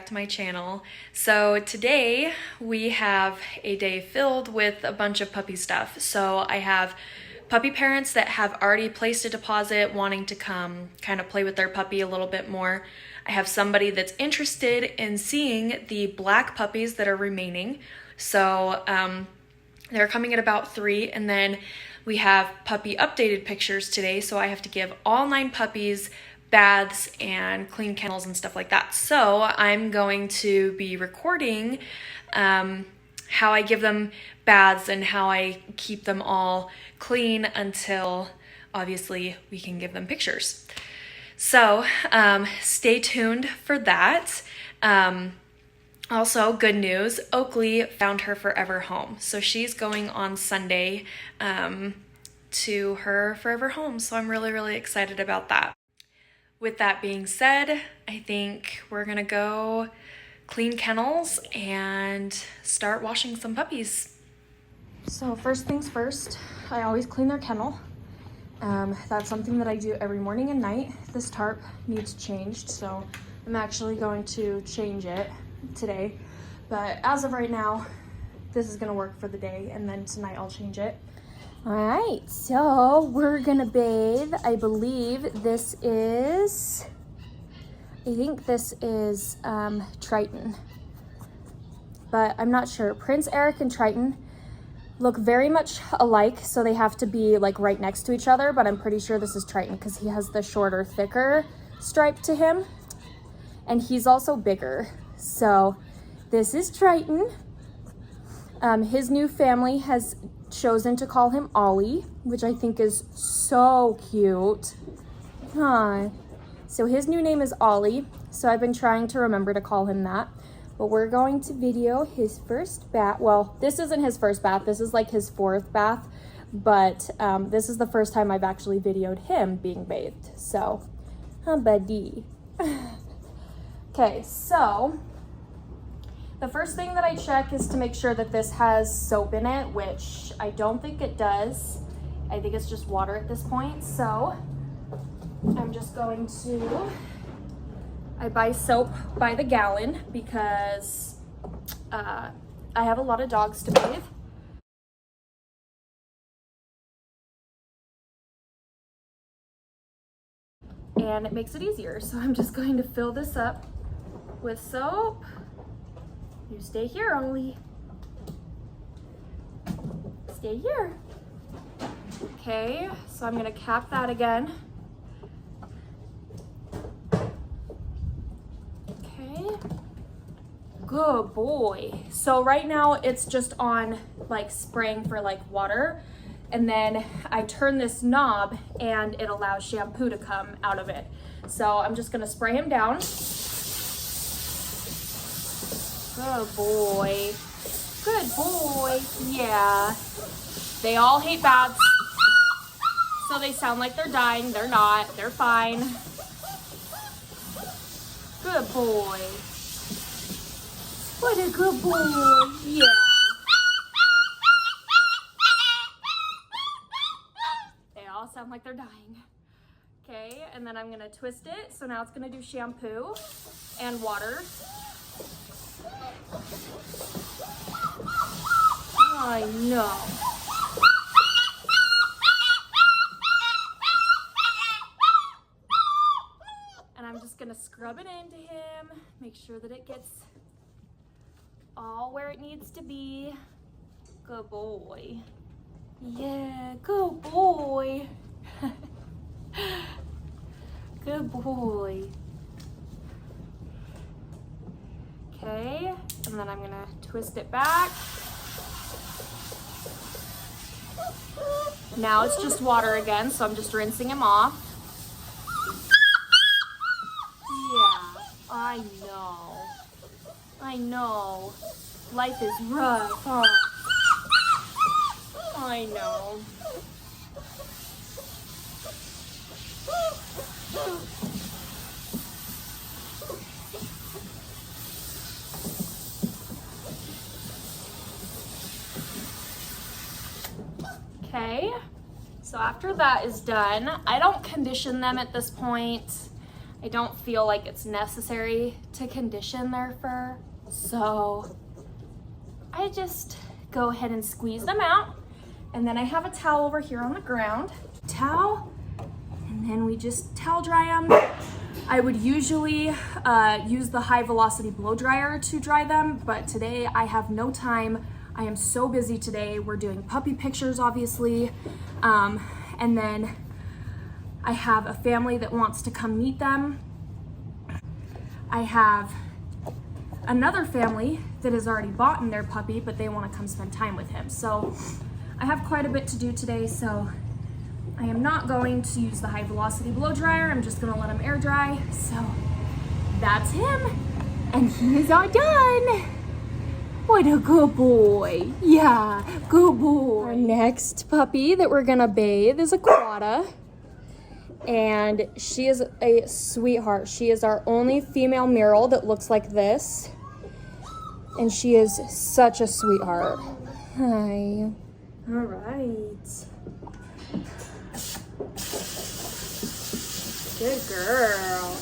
back to my channel. So today we have a day filled with a bunch of puppy stuff. So I have puppy parents that have already placed a deposit wanting to come kind of play with their puppy a little bit more. I have somebody that's interested in seeing the black puppies that are remaining. So they're coming at about 3, and then we have puppy updated pictures today. So I have to give all 9 puppies baths and clean kennels and stuff like that. So I'm going to be recording how I give them baths and how I keep them all clean until obviously we can give them pictures. So stay tuned for that. Also, good news, Oakley found her forever home. So she's going on Sunday to her forever home. So I'm really, really excited about that. With that being said, I think we're gonna go clean kennels and start washing some puppies. So first things first, I always clean their kennel. That's something that I do every morning and night. This tarp needs changed, so I'm actually going to change it today. But as of right now, this is gonna work for the day, and then tonight I'll change it. All right, so we're gonna bathe. I think this is Triton, but I'm not sure. Prince Eric and Triton look very much alike, so they have to be like right next to each other, but I'm pretty sure this is Triton because he has the shorter, thicker stripe to him, and he's also bigger. So this is Triton. His new family has chosen to call him Ollie, which I think is so cute. Huh. So his new name is Ollie, so I've been trying to remember to call him that. But we're going to video his first bath. Well, this isn't his first bath. This is like his 4th bath, but this is the first time I've actually videoed him being bathed. So, buddy. Okay, so the first thing that I check is to make sure that this has soap in it, which I don't think it does. I think it's just water at this point. So I'm just going to, I buy soap by the gallon because I have a lot of dogs to bathe. And it makes it easier. So I'm just going to fill this up with soap. You stay here, Ollie. Stay here. Okay, so I'm gonna cap that again. Okay, good boy. So right now it's just on like spraying for like water, and then I turn this knob and it allows shampoo to come out of it. So I'm just gonna spray him down. Good boy. Good boy. Yeah. They all hate baths. So they sound like they're dying. They're not. They're fine. Good boy. What a good boy. Yeah. They all sound like they're dying. Okay, and then I'm gonna twist it. So now it's gonna do shampoo and water. I know. And I'm just gonna scrub it into him, make sure that it gets all where it needs to be. Good boy. Yeah, good boy. Good boy. Okay, and then I'm gonna twist it back. Now it's just water again, so I'm just rinsing him off. Yeah, I know. I know. Life is rough, huh? I know. Okay, so after that is done, I don't condition them at this point. I don't feel like it's necessary to condition their fur. So I just go ahead and squeeze them out. And then I have a towel over here on the ground. Towel, and then we just towel dry them. I would usually use the high velocity blow dryer to dry them, but today I have no time. I am so busy today. We're doing puppy pictures, obviously. And then I have a family that wants to come meet them. I have another family that has already bought in their puppy, but they want to come spend time with him. So I have quite a bit to do today, so I am not going to use the high velocity blow dryer. I'm just gonna let him air dry. So that's him, and he is all done. What a good boy. Yeah, good boy. Our next puppy that we're gonna bathe is a Quada, and she is a sweetheart. She is our only female Merle that looks like this, and she is such a sweetheart. Hi. All right. Good girl.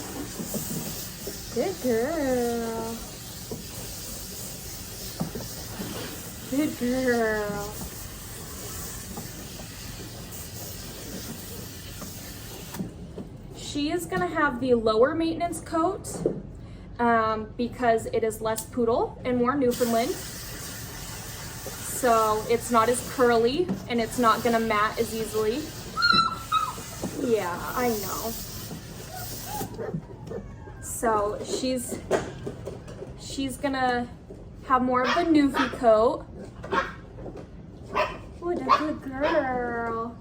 Good girl. Good girl. She is gonna have the lower maintenance coat because it is less poodle and more Newfoundland. So it's not as curly and it's not gonna mat as easily. Yeah, I know. So she's gonna have more of the Newfie coat. What a good girl.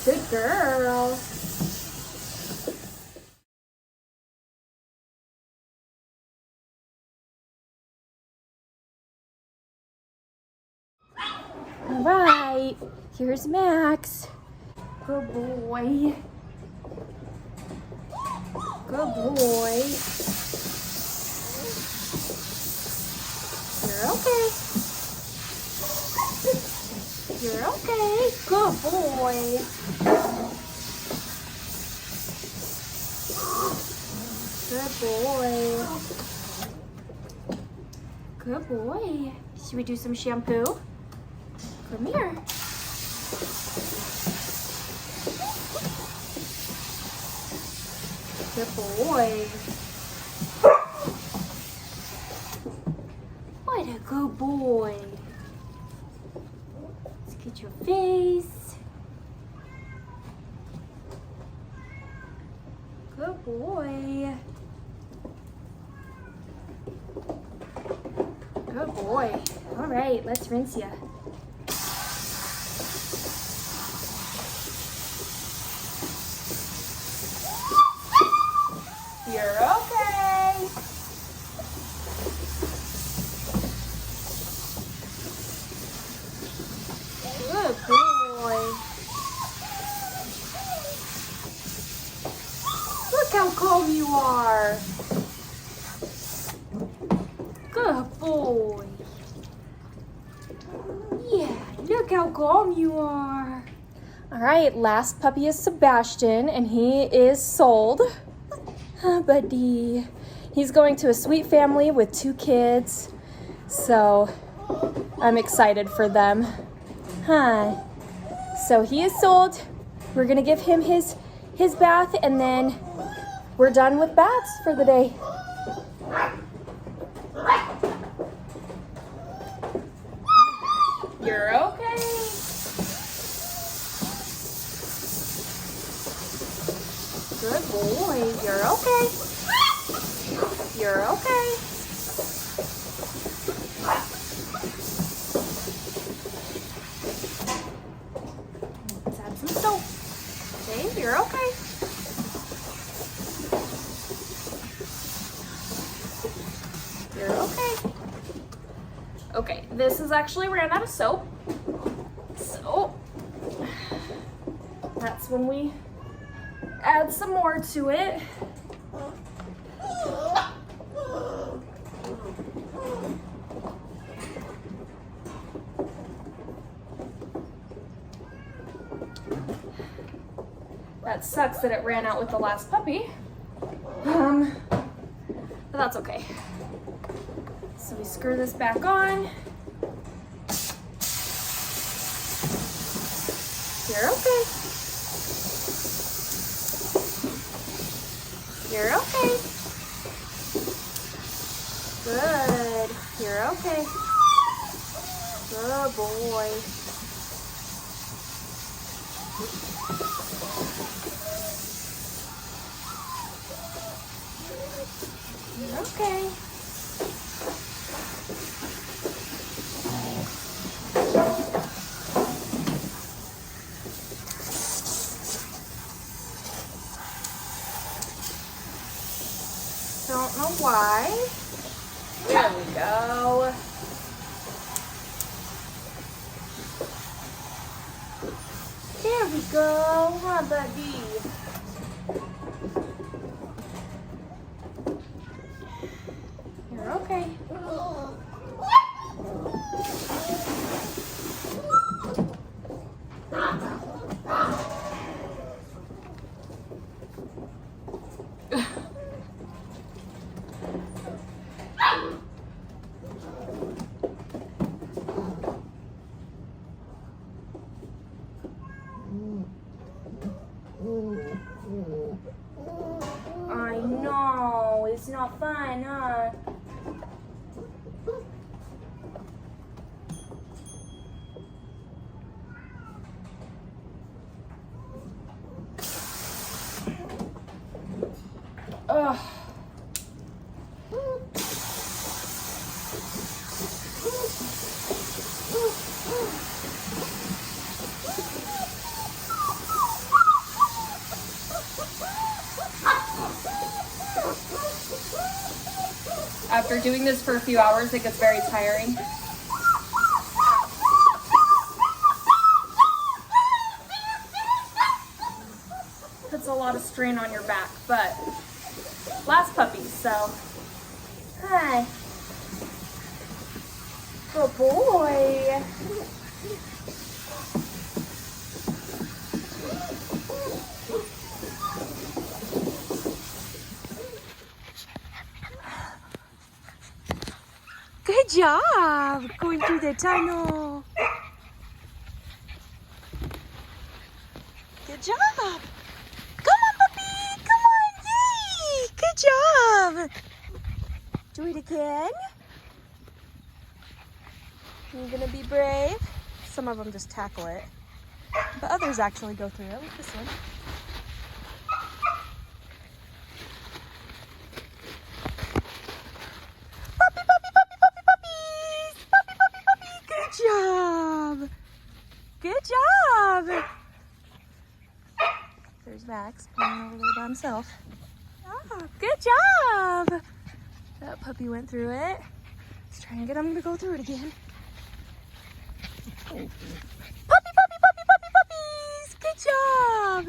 Good girl. All right, here's Max. Good boy. Good boy. You're okay. You're okay. Good boy. Good boy. Good boy. Should we do some shampoo? Come here. Good boy. What a good boy. Let's get your face. Good boy. Good boy. All right, let's rinse ya. You're okay. Good boy. Look how calm you are. Good boy. Yeah, look how calm you are. All right, last puppy is Sebastian, and he is sold. Buddy. He's going to a sweet family with 2 kids, so I'm excited for them. Huh. So he is sold. We're gonna give him his bath, and then we're done with baths for the day. You're okay. Good boy. You're okay. You're okay. Let's add some soap. Okay, you're okay. You're okay. Okay, this is actually ran out of soap. So that's when we add some more to it. That sucks that it ran out with the last puppy. But that's okay. So we screw this back on. You're okay. You're okay. Good. You're okay. Good boy. You're okay. Don't know why. There we go. There we go, huh, buddy? You're okay. I know, it's not fun, huh? Ugh. After doing this for a few hours, it gets very tiring. Puts a lot of strain on your back, but last puppy, so hi. Good boy. Good job going through the tunnel. Good job. Come on, puppy. Come on. Yay. Good job. Do it again. You're going to be brave. Some of them just tackle it, but others actually go through it, like this one. Good job! There's Max playing over there by himself. Ah, good job! That puppy went through it. Let's try and get him to go through it again. Puppy, puppy, puppy, puppy, puppies! Good job!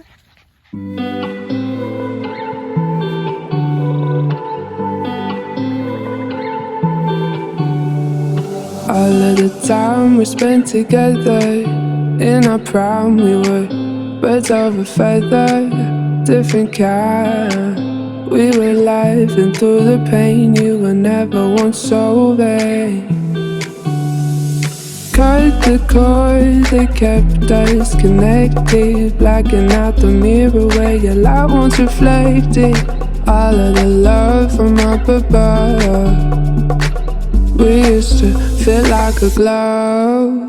All of the time we spent together in our prime, we were birds of a feather, different kind. We were laughing through the pain, you were never once so vain. Cut the cord that kept us connected, blacking out the mirror where your light once reflected. All of the love from up above, we used to feel like a glove.